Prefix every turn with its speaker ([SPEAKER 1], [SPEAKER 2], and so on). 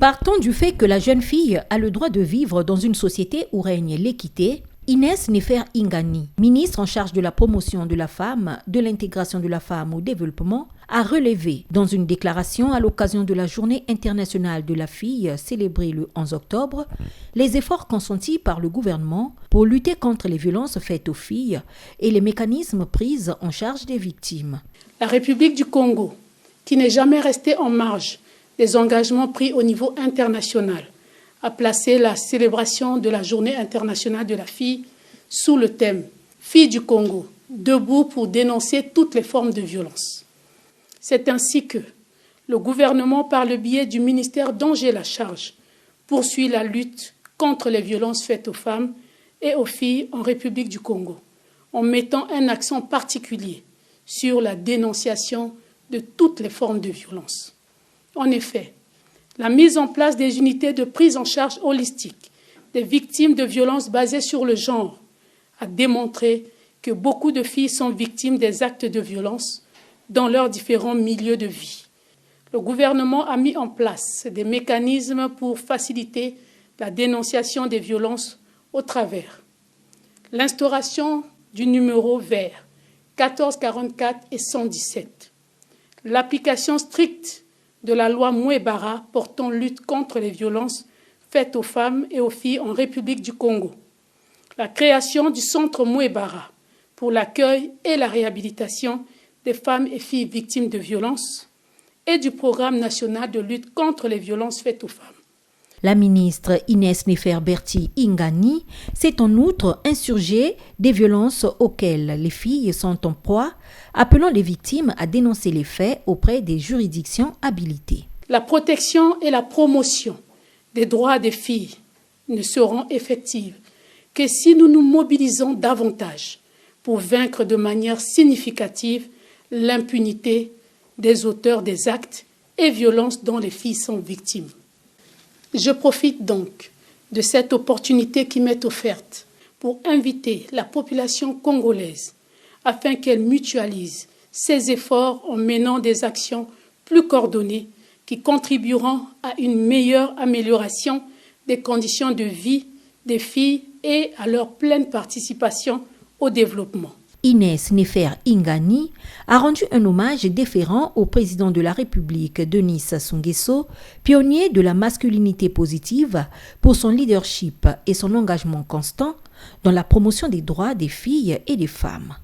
[SPEAKER 1] Partant du fait que la jeune fille a le droit de vivre dans une société où règne l'équité, Inès Nefer Ingani, ministre en charge de la promotion de la femme, de l'intégration de la femme au développement, a relevé dans une déclaration à l'occasion de la Journée internationale de la fille célébrée le 11 octobre les efforts consentis par le gouvernement pour lutter contre les violences faites aux filles et les mécanismes pris en charge des victimes.
[SPEAKER 2] La République du Congo, qui n'est jamais restée en marge des engagements pris au niveau international, a placé la célébration de la Journée internationale de la fille sous le thème « Filles du Congo, debout pour dénoncer toutes les formes de violence ». C'est ainsi que le gouvernement, par le biais du ministère dont j'ai la charge, poursuit la lutte contre les violences faites aux femmes et aux filles en République du Congo, en mettant un accent particulier sur la dénonciation de toutes les formes de violence. En effet, la mise en place des unités de prise en charge holistique des victimes de violences basées sur le genre a démontré que beaucoup de filles sont victimes des actes de violence dans leurs différents milieux de vie. Le gouvernement a mis en place des mécanismes pour faciliter la dénonciation des violences au travers l'instauration du numéro vert 1444 et 117, l'application stricte de la loi Mouebara portant lutte contre les violences faites aux femmes et aux filles en République du Congo, la création du centre Mouebara pour l'accueil et la réhabilitation des femmes et filles victimes de violences et du programme national de lutte contre les violences faites aux femmes.
[SPEAKER 1] La ministre Inès Nefer Ingani s'est en outre insurgée des violences auxquelles les filles sont en proie, appelant les victimes à dénoncer les faits auprès des juridictions habilitées.
[SPEAKER 2] La protection et la promotion des droits des filles ne seront effectives que si nous nous mobilisons davantage pour vaincre de manière significative l'impunité des auteurs des actes et violences dont les filles sont victimes. Je profite donc de cette opportunité qui m'est offerte pour inviter la population congolaise afin qu'elle mutualise ses efforts en menant des actions plus coordonnées qui contribueront à une meilleure amélioration des conditions de vie des filles et à leur pleine participation au développement.
[SPEAKER 1] Inès Nefer Ingani a rendu un hommage déférent au président de la République, Denis Sassou Nguesso, pionnier de la masculinité positive, pour son leadership et son engagement constant dans la promotion des droits des filles et des femmes.